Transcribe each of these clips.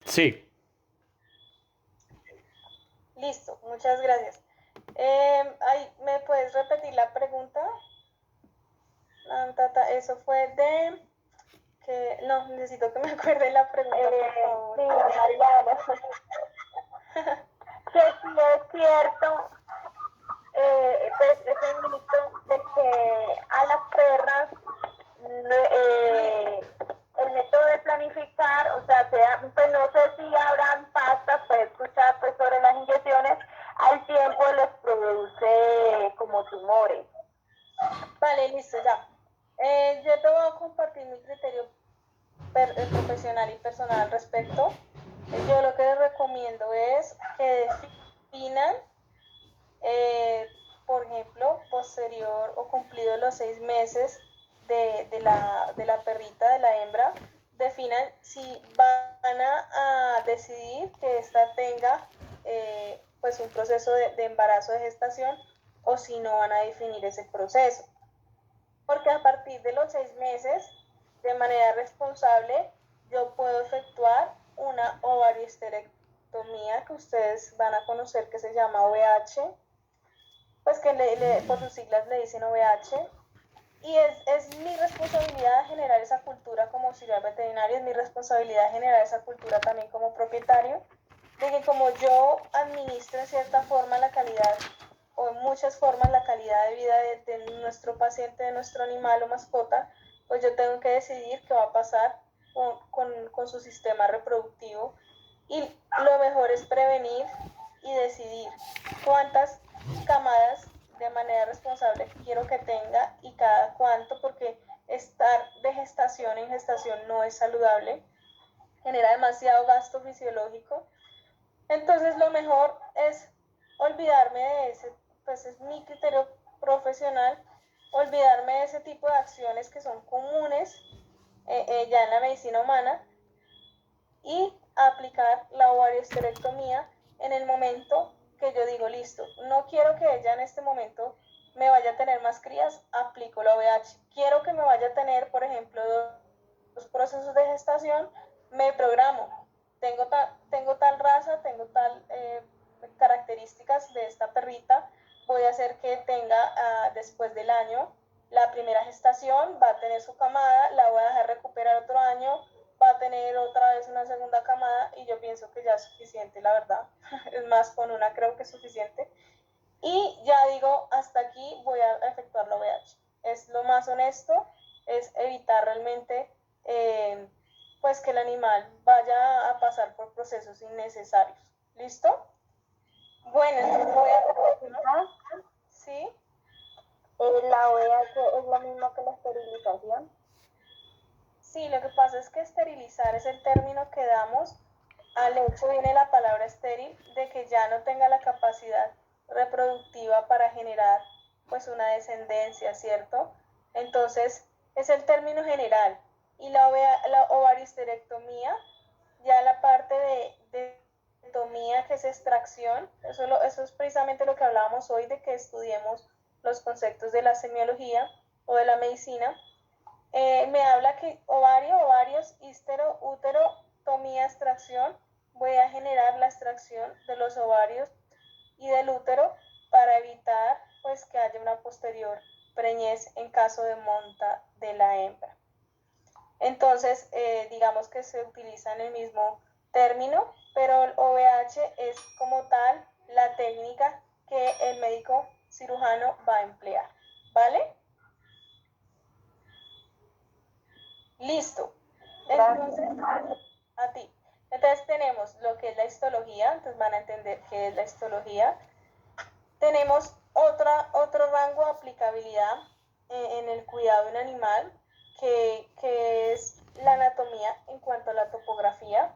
Sí. Listo, muchas gracias. ¿Me puedes repetir la pregunta? Eso fue de que no necesito que me acuerde la pregunta, por favor. Sí, Mariana, que sí es cierto, pues ese mito de que a las perras el método de planificar, o sea, pues no sé si habrán pastas, pues escuchar pues sobre las inyecciones, al tiempo les produce como tumores. Vale, listo, ya. Yo te voy a compartir mi criterio profesional y personal al respecto. Yo lo que les recomiendo es que definan, por ejemplo, posterior o cumplido los 6 meses de la perrita, de la hembra, definan si van a decidir que ésta tenga pues un proceso de embarazo de gestación o si no van a definir ese proceso. Porque a partir de los 6 meses, de manera responsable, yo puedo efectuar una ovarioesterectomía que ustedes van a conocer que se llama OVH, pues que por sus siglas le dicen OVH, y es mi responsabilidad generar esa cultura como auxiliar veterinario, es mi responsabilidad generar esa cultura también como propietario, de que como yo administro en cierta forma la calidad o en muchas formas la calidad de vida de nuestro paciente, de nuestro animal o mascota, pues yo tengo que decidir qué va a pasar con su sistema reproductivo y lo mejor es prevenir y decidir cuántas camadas de manera responsable quiero que tenga y cada cuánto, porque estar de gestación en gestación no es saludable, genera demasiado gasto fisiológico. Entonces lo mejor es olvidarme de ese, pues es mi criterio profesional, olvidarme de ese tipo de acciones que son comunes ya en la medicina humana y aplicar la ovarioesterectomía en el momento que yo digo, listo, no quiero que ella en este momento me vaya a tener más crías, aplico la OVH. Quiero que me vaya a tener, por ejemplo, dos procesos de gestación, me programo. Tengo tal raza, tengo tal características de esta perrita, voy a hacer que tenga después del año la primera gestación, va a tener su camada, la voy a dejar recuperar otro año, va a tener otra vez una segunda camada y yo pienso que ya es suficiente, la verdad. Es más, con una creo que es suficiente. Y ya digo, hasta aquí voy a efectuar la OVH. Es lo más honesto, es evitar realmente pues que el animal vaya a pasar por procesos innecesarios. ¿Listo? Bueno, entonces voy a continuar. ¿Sí? La OVH es lo mismo que la esterilización. Sí, lo que pasa es que esterilizar es el término que damos al hecho, viene la palabra estéril, de que ya no tenga la capacidad reproductiva para generar pues una descendencia, ¿cierto? Entonces, es el término general. Y la ovaristerectomía, ya la parte de tomía, que es extracción, eso es precisamente lo que hablábamos hoy, de que estudiemos los conceptos de la semiología o de la medicina. Me habla que ovarios, ístero, útero, tomía, extracción. Voy a generar la extracción de los ovarios y del útero para evitar pues que haya una posterior preñez en caso de monta de la hembra. Entonces, digamos que se utiliza en el mismo término, pero el OVH es como tal la técnica que el médico cirujano va a emplear, ¿vale? Listo. Entonces, a ti. Entonces tenemos lo que es la histología, entonces van a entender qué es la histología. Tenemos otro rango de aplicabilidad en el cuidado de un animal, que es la anatomía en cuanto a la topografía.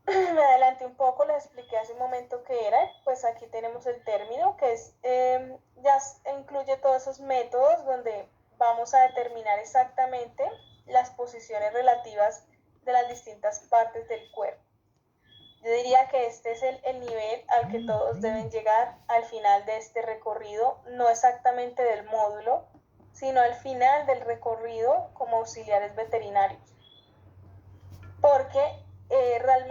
Me adelanté un poco, les expliqué hace un momento qué era, pues aquí tenemos el término, que es, ya incluye todos esos métodos donde vamos a determinar exactamente las posiciones relativas de las distintas partes del cuerpo. Yo diría que este es el nivel al que todos deben llegar al final de este recorrido, no exactamente del módulo, sino al final del recorrido como auxiliares veterinarios. Porque realmente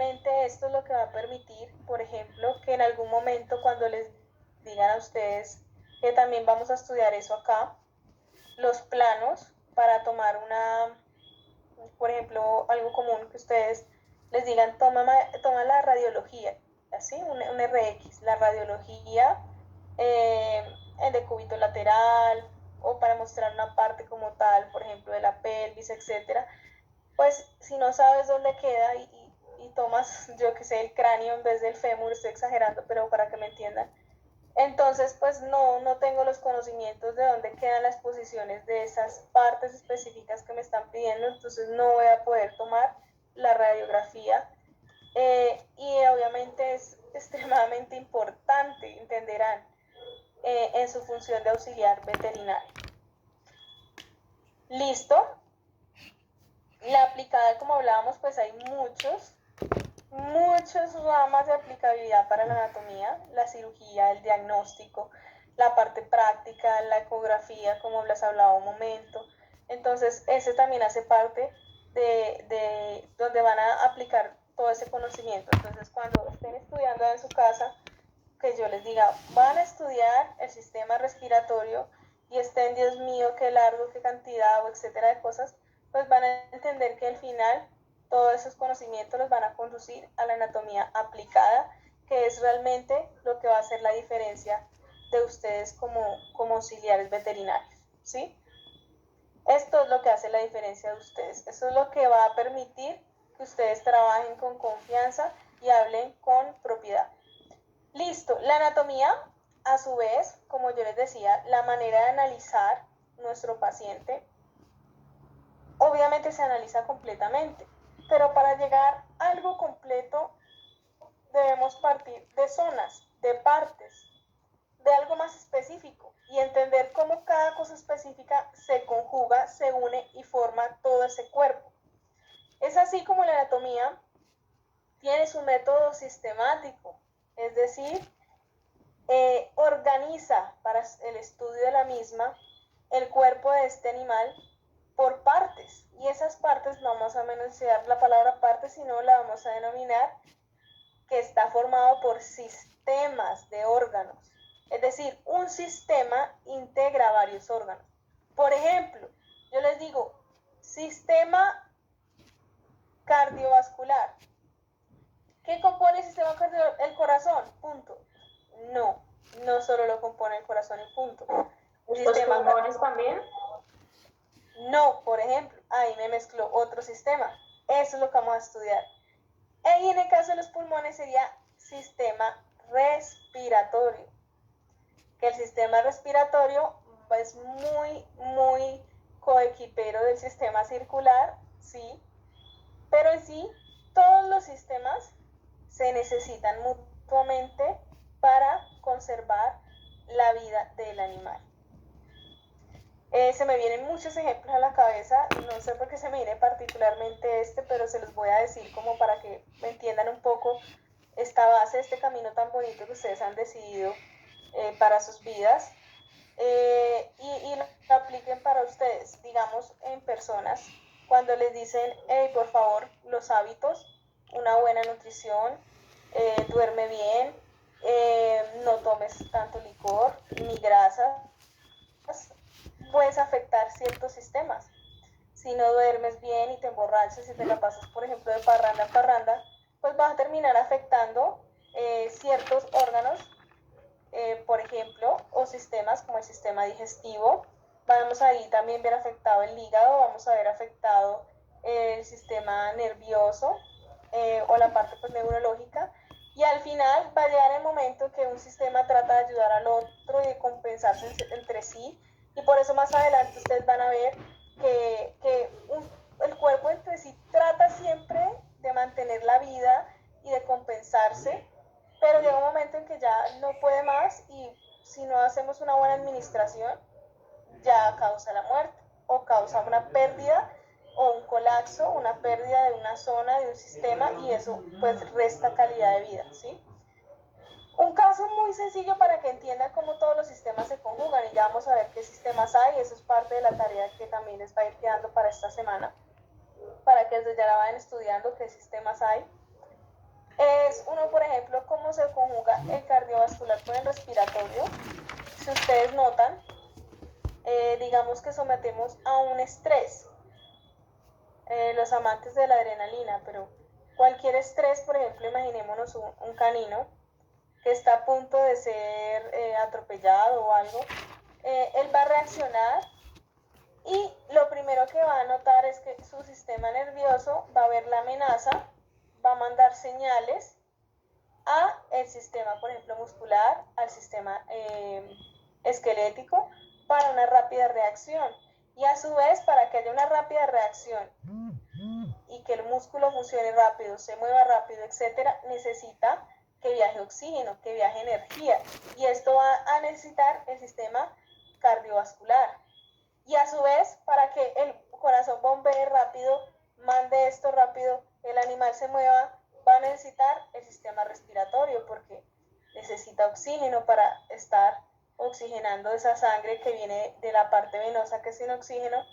permitir, por ejemplo, que en algún momento cuando les digan a ustedes que también vamos a estudiar eso acá, los planos para tomar por ejemplo, algo común que ustedes les digan, toma la radiología, ¿así? Un RX, la radiología, el decúbito lateral, o para mostrar una parte como tal, por ejemplo, de la pelvis, etcétera. Pues si no sabes dónde queda y tomas, yo que sé, el cráneo en vez del fémur, estoy exagerando, pero para que me entiendan, entonces pues no tengo los conocimientos de dónde quedan las posiciones de esas partes específicas que me están pidiendo, entonces no voy a poder tomar la radiografía. Y obviamente es extremadamente importante, entenderán, en su función de auxiliar veterinario. ¿Listo? La aplicada, como hablábamos, pues hay muchas ramas de aplicabilidad para la anatomía, la cirugía, el diagnóstico, la parte práctica, la ecografía, como les hablaba un momento. Entonces, ese también hace parte de donde van a aplicar todo ese conocimiento. Entonces, cuando estén estudiando en su casa, que yo les diga, van a estudiar el sistema respiratorio y estén, Dios mío, qué largo, qué cantidad, o etcétera de cosas, pues van a entender que al final todos esos conocimientos los van a conducir a la anatomía aplicada, que es realmente lo que va a hacer la diferencia de ustedes como auxiliares veterinarios, ¿sí? Esto es lo que hace la diferencia de ustedes. Eso es lo que va a permitir que ustedes trabajen con confianza y hablen con propiedad. Listo. La anatomía, a su vez, como yo les decía, la manera de analizar nuestro paciente, obviamente se analiza completamente, pero para llegar a algo completo debemos partir de zonas, de partes, de algo más específico y entender cómo cada cosa específica se conjuga, se une y forma todo ese cuerpo. Es así como la anatomía tiene su método sistemático, es decir, organiza para el estudio de la misma el cuerpo de este animal por partes, y esas partes no vamos a mencionar la palabra parte, sino la vamos a denominar que está formado por sistemas de órganos. Es decir, un sistema integra varios órganos. Por ejemplo, yo les digo, sistema cardiovascular. ¿Qué compone el sistema cardiovascular? El corazón, punto. No solo lo compone el corazón y punto. ¿Los pulmones también? No, por ejemplo, ahí me mezcló otro sistema. Eso es lo que vamos a estudiar. Y en el caso de los pulmones sería sistema respiratorio. Que el sistema respiratorio es muy coequipero del sistema circular, sí, pero en sí todos los sistemas se necesitan mutuamente para conservar la vida del animal. Se me vienen muchos ejemplos a la cabeza, no sé por qué se me viene particularmente pero se los voy a decir como para que me entiendan un poco esta base, este camino tan bonito que ustedes han decidido para sus vidas, y lo apliquen para ustedes, digamos en personas, cuando les dicen, hey, por favor, los hábitos, una buena nutrición, duerme bien, no tomes tanto licor ni grasas, puedes afectar ciertos sistemas. Si no duermes bien y te emborrachas y te la pasas, por ejemplo, de parranda en parranda, pues vas a terminar afectando ciertos órganos, por ejemplo, o sistemas como el sistema digestivo. Vamos a ahí también ver afectado el hígado, vamos a ver afectado el sistema nervioso, o la parte pues, neurológica. Y al final va a llegar el momento que un sistema trata de ayudar al otro y de compensarse entre sí. Y por eso más adelante ustedes van a ver que el cuerpo entre sí trata siempre de mantener la vida y de compensarse, pero llega un momento en que ya no puede más y si no hacemos una buena administración ya causa la muerte o causa una pérdida o un colapso, una pérdida de una zona, de un sistema, y eso pues resta calidad de vida, ¿sí? Un caso muy sencillo para que entiendan cómo todos los sistemas se conjugan, y ya vamos a ver qué sistemas hay. Eso es parte de la tarea que también les va a ir quedando para esta semana, para que desde ya la vayan estudiando qué sistemas hay. Es uno, por ejemplo, cómo se conjuga el cardiovascular con el respiratorio. Si ustedes notan, digamos que sometemos a un estrés, los amantes de la adrenalina, pero cualquier estrés, por ejemplo, imaginémonos un canino que está a punto de ser atropellado o algo, él va a reaccionar y lo primero que va a notar es que su sistema nervioso va a ver la amenaza, va a mandar señales a el sistema, por ejemplo, muscular, al sistema esquelético, para una rápida reacción. Y a su vez, para que haya una rápida reacción y que el músculo funcione rápido, se mueva rápido, etcétera, necesita que viaje oxígeno, que viaje energía. Y esto va a necesitar el sistema cardiovascular. Y a su vez, para que el corazón bombee rápido, mande esto rápido, el animal se mueva, va a necesitar el sistema respiratorio porque necesita oxígeno para estar oxigenando esa sangre que viene de la parte venosa, que sin oxígeno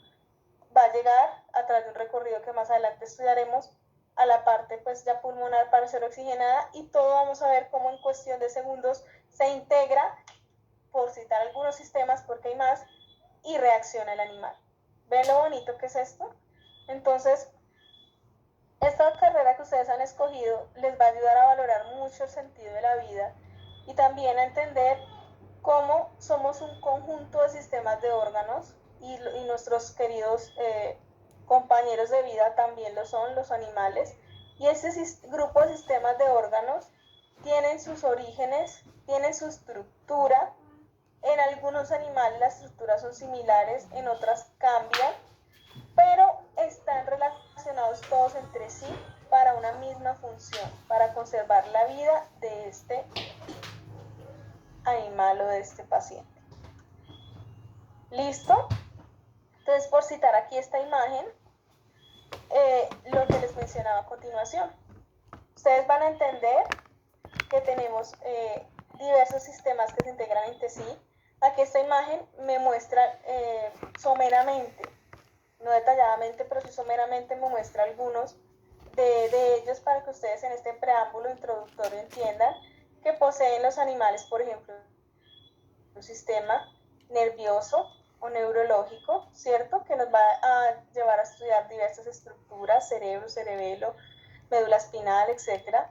va a llegar a través de un recorrido que más adelante estudiaremos a la parte pues ya pulmonar para ser oxigenada, y todo vamos a ver cómo en cuestión de segundos se integra, por citar algunos sistemas porque hay más, y reacciona el animal. ¿Ven lo bonito que es esto? Entonces, esta carrera que ustedes han escogido les va a ayudar a valorar mucho el sentido de la vida y también a entender cómo somos un conjunto de sistemas de órganos y nuestros queridos compañeros de vida también lo son, los animales. Y este grupo de sistemas de órganos tienen sus orígenes, tienen su estructura. En algunos animales las estructuras son similares, en otras cambian, pero están relacionados todos entre sí para una misma función, para conservar la vida de este animal o de este paciente. ¿Listo? Entonces, por citar aquí esta imagen, lo que les mencionaba a continuación, ustedes van a entender que tenemos diversos sistemas que se integran entre sí. Aquí esta imagen me muestra someramente, no detalladamente, pero sí someramente me muestra algunos de ellos para que ustedes en este preámbulo introductorio entiendan que poseen los animales, por ejemplo, un sistema nervioso o neurológico, ¿cierto? Que nos va a llevar a estudiar diversas estructuras, cerebro, cerebelo, médula espinal, etc.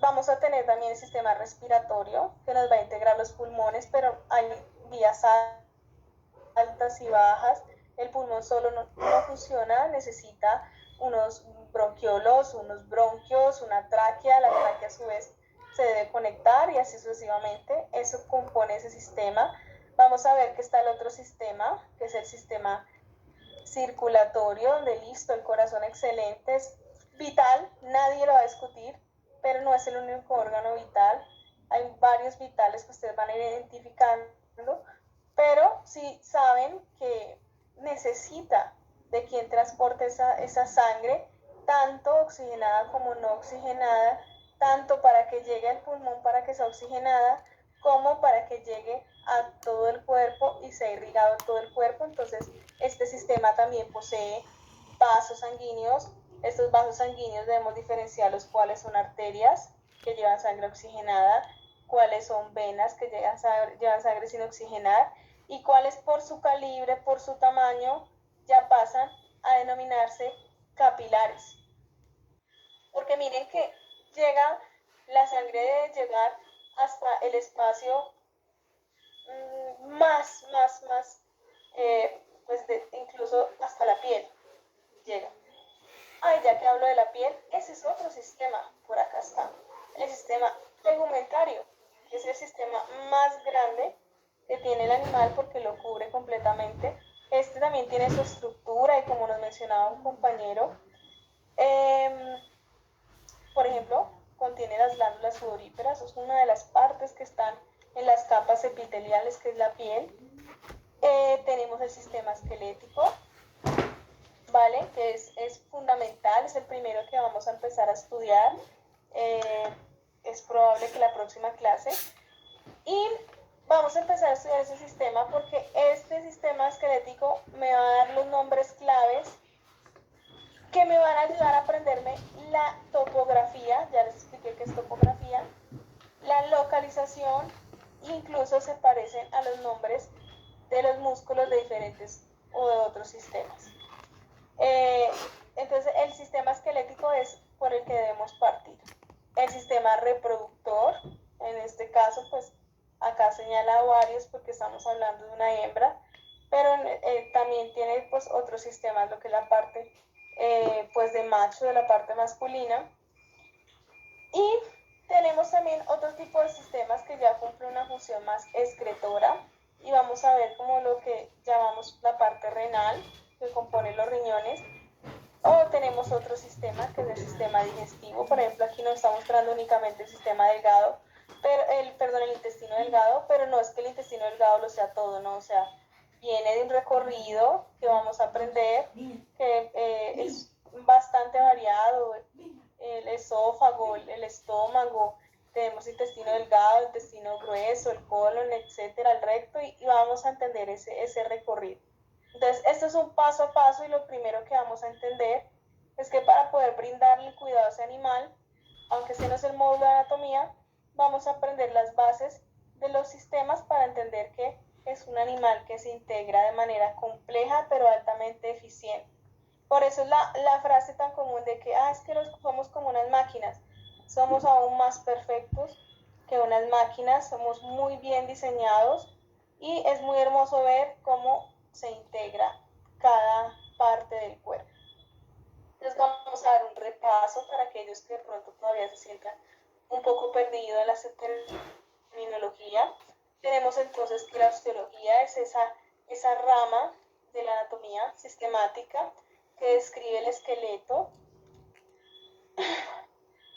Vamos a tener también el sistema respiratorio, que nos va a integrar los pulmones, pero hay vías altas y bajas. El pulmón solo no funciona, necesita unos bronquiolos, unos bronquios, una tráquea, la tráquea a su vez se debe conectar y así sucesivamente. Eso compone ese sistema. Vamos a ver que está el otro sistema, que es el sistema circulatorio, donde listo, el corazón excelente, es vital, nadie lo va a discutir, pero no es el único órgano vital. Hay varios vitales que ustedes van a ir identificando, pero sí saben que necesita de quien transporte esa sangre, tanto oxigenada como no oxigenada, tanto para que llegue al pulmón para que sea oxigenada, como para que llegue a todo el cuerpo y sea irrigado todo el cuerpo. Entonces, este sistema también posee vasos sanguíneos. Estos vasos sanguíneos debemos diferenciar los cuales son arterias que llevan sangre oxigenada, cuáles son venas que llevan sangre sin oxigenar, y cuáles por su calibre, por su tamaño, ya pasan a denominarse capilares. Porque miren que llega la sangre de llegar hasta el espacio más, pues incluso hasta la piel llega. Ya que hablo de la piel, ese es otro sistema, por acá está, el sistema tegumentario, que es el sistema más grande que tiene el animal porque lo cubre completamente. Este también tiene su estructura y como nos mencionaba un compañero, por ejemplo, contiene las glándulas sudoríparas, es una de las partes que están en las capas epiteliales, que es la piel. Tenemos el sistema esquelético, ¿vale? Que es fundamental, es el primero que vamos a empezar a estudiar. Es probable que la próxima clase. Y vamos a empezar a estudiar ese sistema porque este sistema esquelético me va a dar los nombres claves que me van a ayudar a aprenderme la topografía. Ya les expliqué articulación, incluso se parecen a los nombres de los músculos de diferentes o de otros sistemas. Entonces el sistema esquelético es por el que debemos partir. El sistema reproductor, en este caso pues acá señala varios porque estamos hablando de una hembra, pero también tiene pues otros sistemas, lo que es la parte pues de macho, de la parte masculina. Y tenemos también otro tipo de sistemas que ya cumplen una función más excretora, y vamos a ver como lo que llamamos la parte renal, que compone los riñones. O tenemos otro sistema que es el sistema digestivo. Por ejemplo, aquí nos está mostrando únicamente el sistema delgado, pero el intestino delgado, pero no es que el intestino delgado lo sea todo, ¿no? O sea, viene de un recorrido que vamos a aprender, que es bastante variado. El esófago, el estómago, tenemos intestino delgado, intestino grueso, el colon, etcétera, el recto, y vamos a entender ese recorrido. Entonces, esto es un paso a paso, y lo primero que vamos a entender es que para poder brindarle el cuidado a ese animal, aunque ese no es el módulo de anatomía, vamos a aprender las bases de los sistemas para entender que es un animal que se integra de manera compleja pero altamente eficiente. Por eso es la frase tan común de que es que somos como unas máquinas. Somos aún más perfectos que unas máquinas, somos muy bien diseñados, y es muy hermoso ver cómo se integra cada parte del cuerpo. Entonces vamos a dar un repaso para aquellos que de pronto todavía se sientan un poco perdidos en la terminología. Tenemos entonces que la osteología es esa rama de la anatomía sistemática que describe el esqueleto.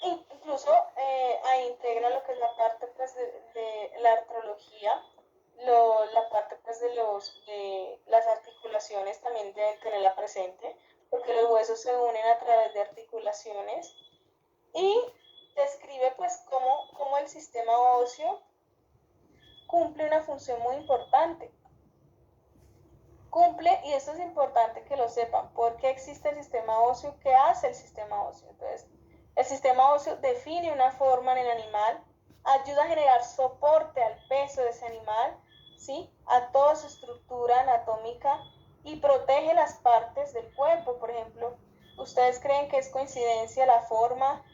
Incluso ahí integra lo que es la parte pues, de la artrología, la parte pues, de las articulaciones también deben tenerla presente, porque los huesos se unen a través de articulaciones, y describe pues cómo el sistema óseo cumple una función muy importante. Y esto es importante que lo sepan, porque existe el sistema óseo, ¿qué hace el sistema óseo? Entonces, el sistema óseo define una forma en el animal, ayuda a generar soporte al peso de ese animal, ¿sí? A toda su estructura anatómica, y protege las partes del cuerpo. Por ejemplo, ¿ustedes creen que es coincidencia la forma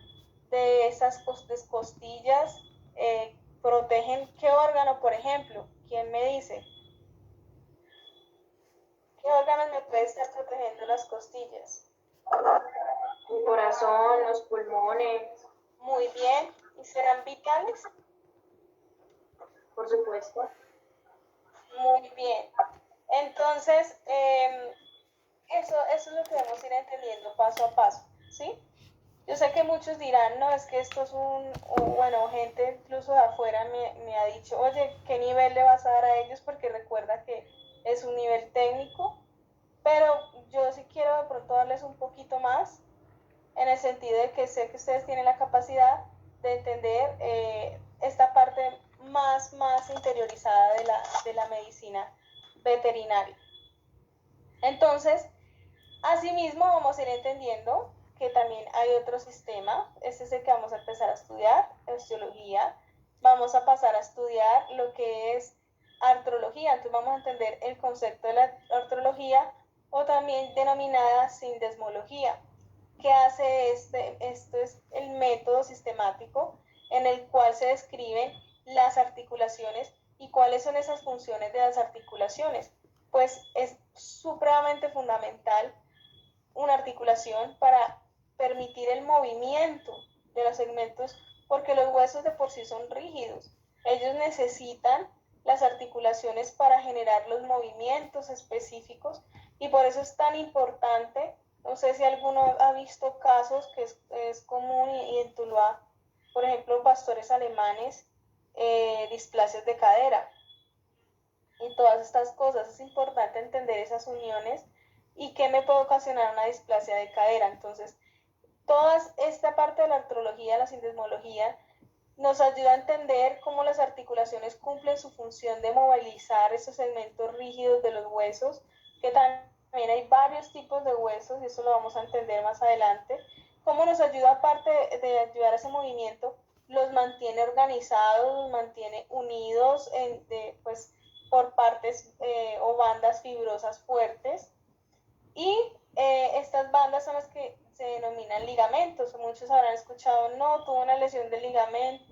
de esas costillas? ¿Protegen qué órgano, por ejemplo? ¿Quién me dice? ¿Qué órganos me puede estar protegiendo las costillas? El corazón, los pulmones. Muy bien. ¿Y serán vitales? Por supuesto. Muy bien. Entonces, eso es lo que debemos ir entendiendo paso a paso, ¿sí? Yo sé que muchos dirán, no, es que esto es bueno, gente incluso de afuera me ha dicho, oye, ¿qué nivel le vas a dar a ellos? Porque recuerda que es un nivel técnico, pero yo sí quiero de pronto darles un poquito más, en el sentido de que sé que ustedes tienen la capacidad de entender esta parte más interiorizada de la medicina veterinaria. Entonces, asimismo vamos a ir entendiendo que también hay otro sistema. Este es el que vamos a empezar a estudiar, osteología. Vamos a pasar a estudiar lo que es artrología. Entonces vamos a entender el concepto de la artrología, o también denominada sindesmología. ¿Qué hace esto? Es el método sistemático en el cual se describen las articulaciones y cuáles son esas funciones de las articulaciones. Pues es supremamente fundamental una articulación para permitir el movimiento de los segmentos, porque los huesos de por sí son rígidos. Ellos necesitan las articulaciones para generar los movimientos específicos, y por eso es tan importante. No sé si alguno ha visto casos que es común, y en Tuluá, por ejemplo, pastores alemanes, displasias de cadera y todas estas cosas. Es importante entender esas uniones y qué me puede ocasionar una displasia de cadera. Entonces, toda esta parte de la artrología, la sindesmología, nos ayuda a entender cómo las articulaciones cumplen su función de movilizar esos segmentos rígidos de los huesos, que también hay varios tipos de huesos, y eso lo vamos a entender más adelante. Cómo nos ayuda, aparte de ayudar a ese movimiento, los mantiene organizados, los mantiene unidos pues, por partes o bandas fibrosas fuertes. Y estas bandas son las que se denominan ligamentos. Muchos habrán escuchado, no, tuvo una lesión del ligamento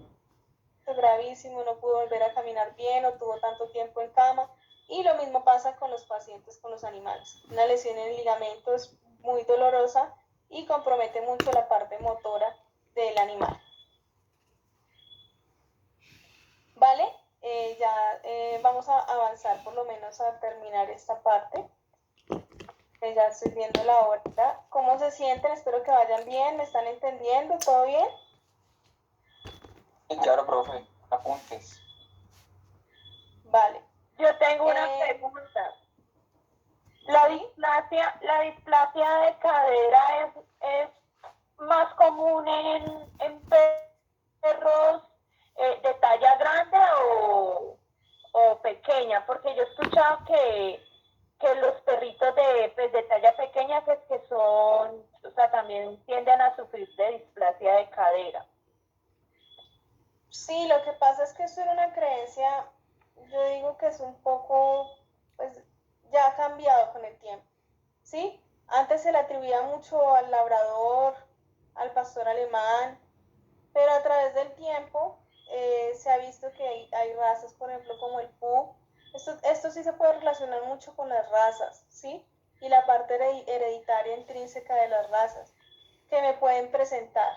gravísimo, no pudo volver a caminar bien o tuvo tanto tiempo en cama. Y lo mismo pasa con los pacientes, con los animales. Una lesión en el ligamento es muy dolorosa y compromete mucho la parte motora del animal. ¿Vale? Vamos a avanzar por lo menos a terminar esta parte. Ya estoy viendo la hora. ¿Cómo se sienten? Espero que vayan bien. ¿Me están entendiendo? ¿Todo bien? Sí, claro, profe. Apuntes. Vale. Yo tengo una pregunta. La displasia de cadera es más común en perros de talla grande o pequeña, porque yo he escuchado que los perritos de talla pequeña que son, o sea, también tienden a sufrir de displasia de cadera. Sí, lo que pasa es que eso era una creencia, yo digo que es un poco, pues ya ha cambiado con el tiempo, ¿sí? Antes se le atribuía mucho al labrador, al pastor alemán, pero a través del tiempo se ha visto que hay razas, por ejemplo, como el Pug. Esto sí se puede relacionar mucho con las razas, ¿sí? Y la parte hereditaria intrínseca de las razas, que me pueden presentar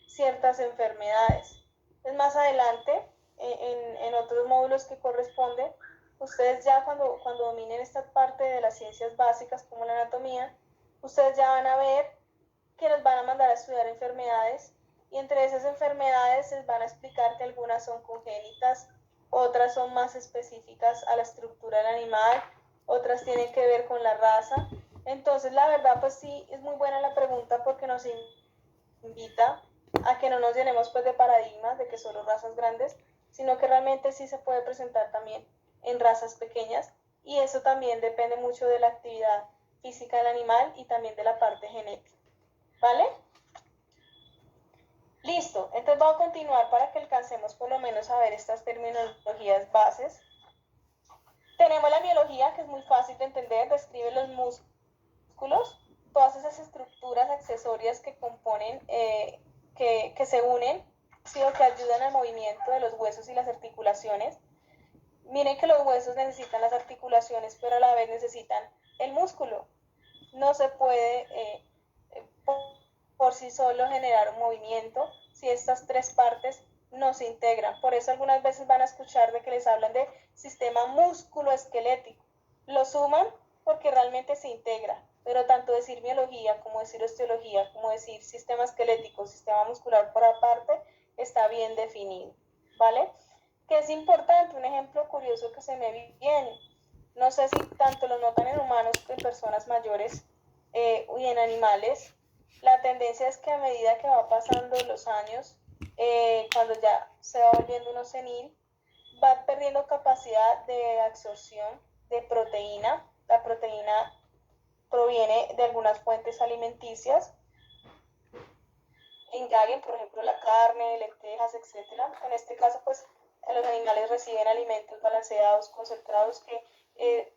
ciertas enfermedades. Es más adelante, en otros módulos que corresponden, ustedes ya cuando dominen esta parte de las ciencias básicas como la anatomía, ustedes ya van a ver que nos van a mandar a estudiar enfermedades y entre esas enfermedades les van a explicar que algunas son congénitas, otras son más específicas a la estructura del animal, otras tienen que ver con la raza. Entonces, la verdad, pues sí, es muy buena la pregunta porque nos invita a que no nos llenemos pues de paradigmas de que solo razas grandes, sino que realmente sí se puede presentar también en razas pequeñas y eso también depende mucho de la actividad física del animal y también de la parte genética. ¿Vale? Listo, entonces voy a continuar para que alcancemos por lo menos a ver estas terminologías bases. Tenemos la biología, que es muy fácil de entender, describe los músculos, todas esas estructuras accesorias que componen, que se unen, ¿sí? O que ayudan al movimiento de los huesos y las articulaciones. Miren que los huesos necesitan las articulaciones, pero a la vez necesitan el músculo. No se puede por sí solo generar un movimiento si estas tres partes no se integran. Por eso algunas veces van a escuchar de que les hablan de sistema músculo-esquelético. Lo suman porque realmente se integra, pero tanto decir biología como decir osteología, como decir sistema esquelético, sistema muscular por aparte, está bien definido, ¿vale? Que es importante, un ejemplo curioso que se me viene, no sé si tanto lo notan en humanos que en personas mayores y en animales, la tendencia es que a medida que va pasando los años, cuando ya se va volviendo uno senil, va perdiendo capacidad de absorción de proteína. La proteína proviene de algunas fuentes alimenticias, indaguen, por ejemplo, la carne, lentejas, etc. En este caso, pues, los animales reciben alimentos balanceados, concentrados, que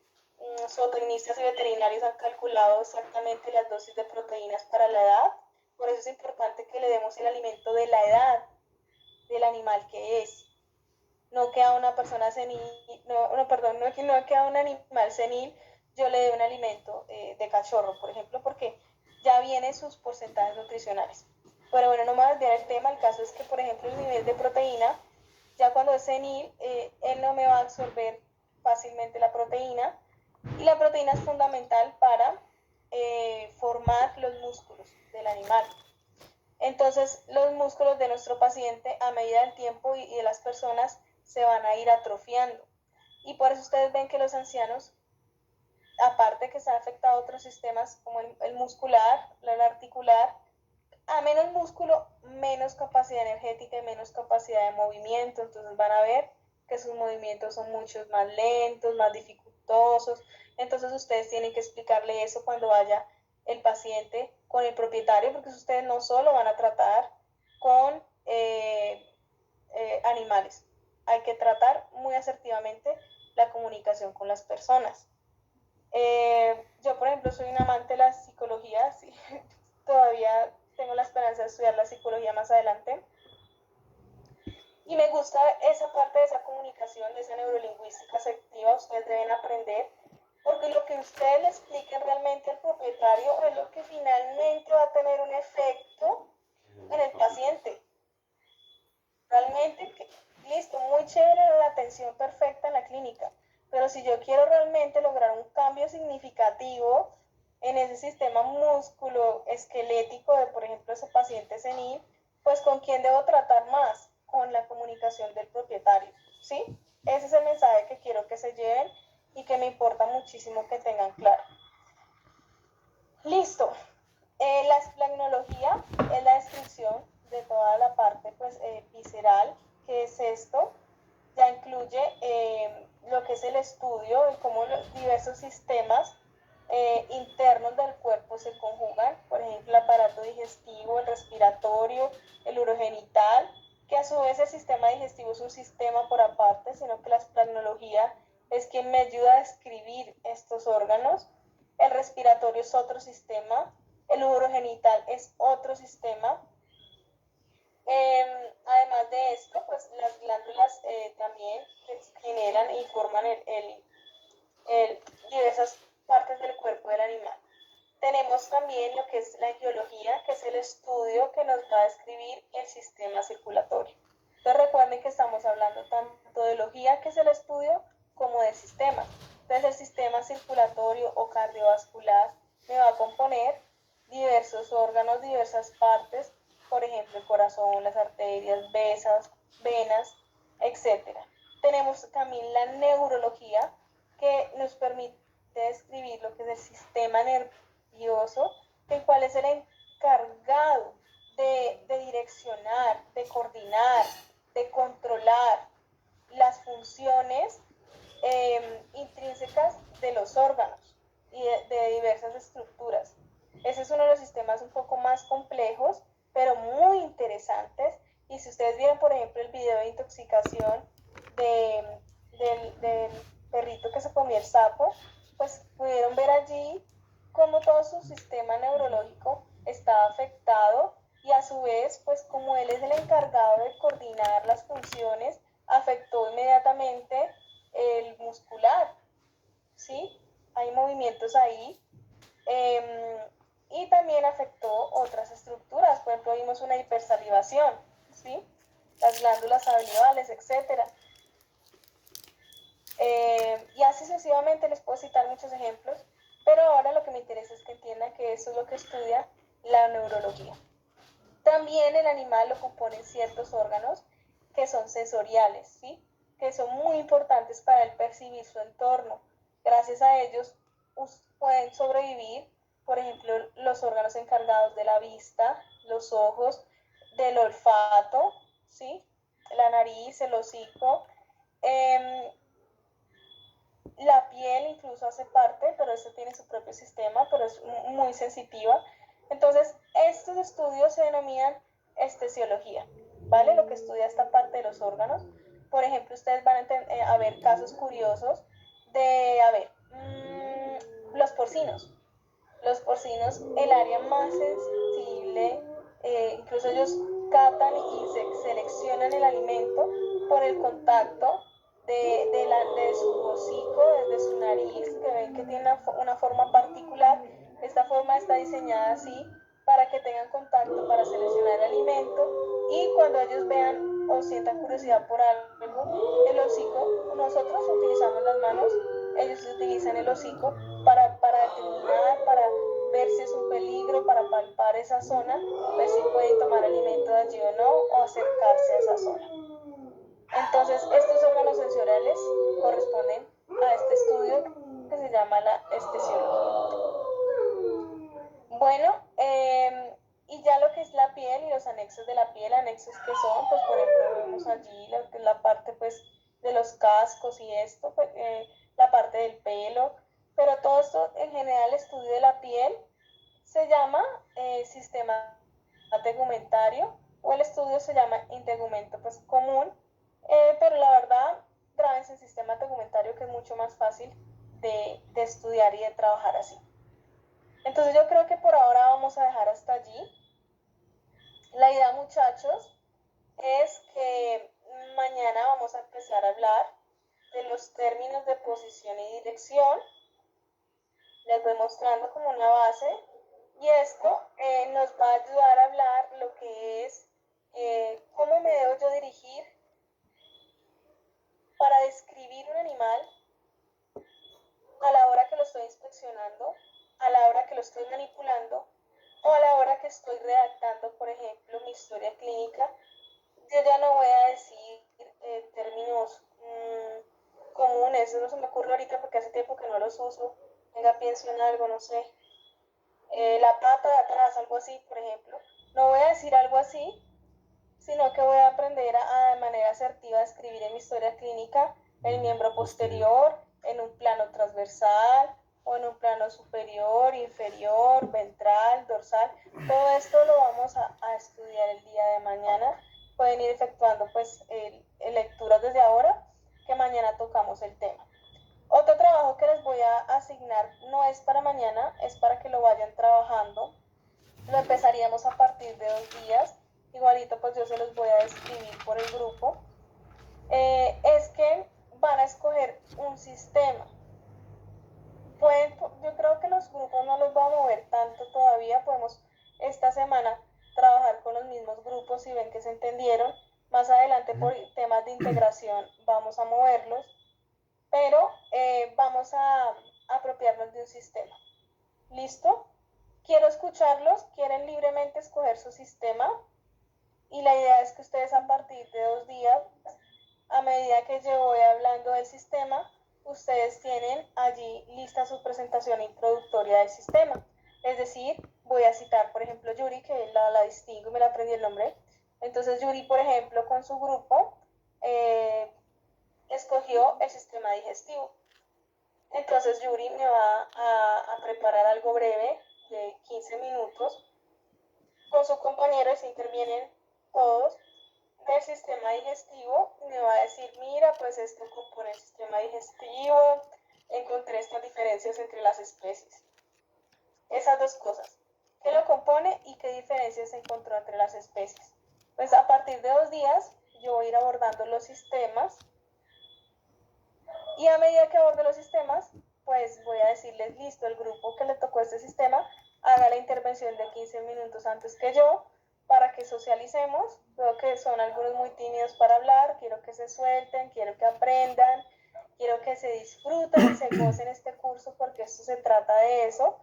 zootecnistas y veterinarios han calculado exactamente las dosis de proteínas para la edad. Por eso es importante que le demos el alimento de la edad del animal que es. No que a una persona senil, no que a un animal senil yo le dé un alimento de cachorro, por ejemplo, porque ya vienen sus porcentajes nutricionales. Pero bueno, no me voy a desviar el tema. El caso es que, por ejemplo, el nivel de proteína, ya cuando es senil, él no me va a absorber fácilmente la proteína. Y la proteína es fundamental para formar los músculos del animal. Entonces, los músculos de nuestro paciente, a medida del tiempo y de las personas, se van a ir atrofiando. Y por eso ustedes ven que los ancianos, aparte que se han afectado otros sistemas como el muscular, el articular, a menos músculo, menos capacidad energética y menos capacidad de movimiento. Entonces van a ver que sus movimientos son mucho más lentos, más dificultosos. Entonces ustedes tienen que explicarle eso cuando vaya el paciente con el propietario, porque ustedes no solo van a tratar con animales. Hay que tratar muy asertivamente la comunicación con las personas. Yo, por ejemplo, soy un amante de la psicología, sí, todavía tengo la esperanza de estudiar la psicología más adelante. Y me gusta esa parte de esa comunicación, de esa neurolingüística asertiva, ustedes deben aprender, porque lo que ustedes le expliquen realmente al propietario es lo que finalmente va a tener un efecto en el paciente. Realmente, listo, muy chévere la atención perfecta en la clínica, pero si yo quiero realmente lograr un cambio significativo en ese sistema músculo-esquelético de, por ejemplo, ese paciente senil, pues ¿con quién debo tratar más? Con la comunicación del propietario, ¿sí? Ese es el mensaje que quiero que se lleven y que me importa muchísimo que tengan claro. Listo. La esplagnología es la descripción de toda la parte pues, visceral, que es esto. Ya incluye lo que es el estudio de cómo los diversos sistemas internos del cuerpo se conjugan, por ejemplo, el aparato digestivo, el respiratorio, el urogenital, que a su vez el sistema digestivo es un sistema por aparte, sino que la esplagnología es quien me ayuda a describir estos órganos. El respiratorio es otro sistema, el urogenital es otro sistema. Además de esto, pues las glándulas también generan y forman diversas partes del cuerpo del animal. Tenemos también lo que es la geología, que es el estudio que nos va a describir el sistema circulatorio. Entonces recuerden que estamos hablando tanto de logía, que es el estudio, como de sistemas. Entonces el sistema circulatorio o cardiovascular me va a componer diversos órganos, diversas partes, por ejemplo el corazón, las arterias, venas, etc. Tenemos también la neurología, que nos permite describir lo que es el sistema nervioso, el cual es el encargado de direccionar, de coordinar, de controlar las funciones intrínsecas de los órganos y de diversas estructuras. Ese es uno de los sistemas un poco más complejos, pero muy interesantes. Y si ustedes vieron, por ejemplo, el video de intoxicación del perrito que se comió el sapo, pues pudieron ver allí cómo todo su sistema neurológico está afectado y a su vez, pues como él es el encargado de coordinar las funciones, afectó inmediatamente el muscular, ¿sí? Hay movimientos ahí. Y también afectó otras estructuras, por ejemplo, vimos una hipersalivación, ¿sí? Las glándulas salivales, etc. Y así sucesivamente les puedo citar muchos ejemplos, pero ahora lo que me interesa es que entiendan que eso es lo que estudia la neurología. También el animal lo componen ciertos órganos que son sensoriales, ¿sí? Que son muy importantes para él percibir su entorno. Gracias a ellos pueden sobrevivir, por ejemplo, los órganos encargados de la vista, los ojos, del olfato, ¿sí? La nariz, el hocico. La piel incluso hace parte, pero eso tiene su propio sistema, pero es muy sensitiva. Entonces, estos estudios se denominan estesiología, ¿vale? Lo que estudia esta parte de los órganos. Por ejemplo, ustedes van a ver casos curiosos de, los porcinos. Los porcinos, el área más sensible, incluso ellos catan y seleccionan el alimento por el contacto de su hocico, desde su nariz, que ven que tiene una forma particular. Esta forma está diseñada así para que tengan contacto para seleccionar el alimento, y cuando ellos vean o sientan curiosidad por algo, el hocico, nosotros utilizamos las manos, ellos utilizan el hocico para determinar, para ver si es un peligro, para palpar esa zona, ver si pueden tomar alimento de allí o no, o acercarse a esa zona. Entonces, estos órganos sensoriales corresponden a este estudio que se llama la estesiología. Bueno, y ya lo que es la piel y los anexos de la piel, anexos que son, pues por ejemplo, vemos allí la parte pues de los cascos y esto, pues, la parte del pelo, pero todo esto en general, el estudio de la piel se llama sistema tegumentario, o el estudio se llama integumento pues común, pero la verdad, grábense en sistema tegumentario, que es mucho más fácil de estudiar y de trabajar así. Entonces yo creo que por ahora vamos a dejar hasta allí. La idea, muchachos, es que mañana vamos a empezar a hablar de los términos de posición y dirección. Les voy mostrando como una base y esto nos va a ayudar a hablar lo que es cómo me debo yo dirigir para describir un animal a la hora que lo estoy inspeccionando, a la hora que lo estoy manipulando o a la hora que estoy redactando, por ejemplo, mi historia clínica. Yo ya no voy a decir términos comunes, eso no se me ocurre ahorita porque hace tiempo que no los uso. Venga, pienso en algo, no sé. La pata de atrás, algo así, por ejemplo. No voy a decir algo así, sino que voy a aprender de manera asertiva a escribir en mi historia clínica el miembro posterior, en un plano transversal o en un plano superior, inferior, ventral, dorsal. Todo esto lo vamos a estudiar el día de mañana. Pueden ir efectuando pues lecturas desde ahora, que mañana tocamos el tema. Otro trabajo que les voy a asignar no es para mañana, es para que lo vayan trabajando. Lo empezaríamos a partir de 2 días. Igualito pues yo se los voy a describir por el grupo. Es que van a escoger un sistema. Yo creo que los grupos no los va a mover tanto todavía. Podemos esta semana trabajar con los mismos grupos y ven que se entendieron. Más adelante por temas de integración vamos a moverlos. Pero vamos a apropiarnos de un sistema. ¿Listo? Quiero escucharlos, quieren libremente escoger su sistema y la idea es que ustedes a partir de 2 días, a medida que yo voy hablando del sistema, ustedes tienen allí lista su presentación introductoria del sistema. Es decir, voy a citar, por ejemplo, Yuri, que la distingo y me la aprendí el nombre. Entonces Yuri, por ejemplo, con su grupo, escogió el sistema digestivo. Entonces Yuri me va a preparar algo breve de 15 minutos con su compañero y se intervienen todos del sistema digestivo. Me va a decir, mira, pues esto compone el sistema digestivo, encontré estas diferencias entre las especies. Esas dos cosas, ¿qué lo compone y qué diferencias se encontró entre las especies? Pues a partir de 2 días yo voy a ir abordando los sistemas. Y a medida que aborde los sistemas, pues voy a decirles, listo, el grupo que le tocó este sistema, haga la intervención de 15 minutos antes que yo, para que socialicemos. Veo que son algunos muy tímidos para hablar, quiero que se suelten, quiero que aprendan, quiero que se disfruten y se gocen este curso, porque esto se trata de eso.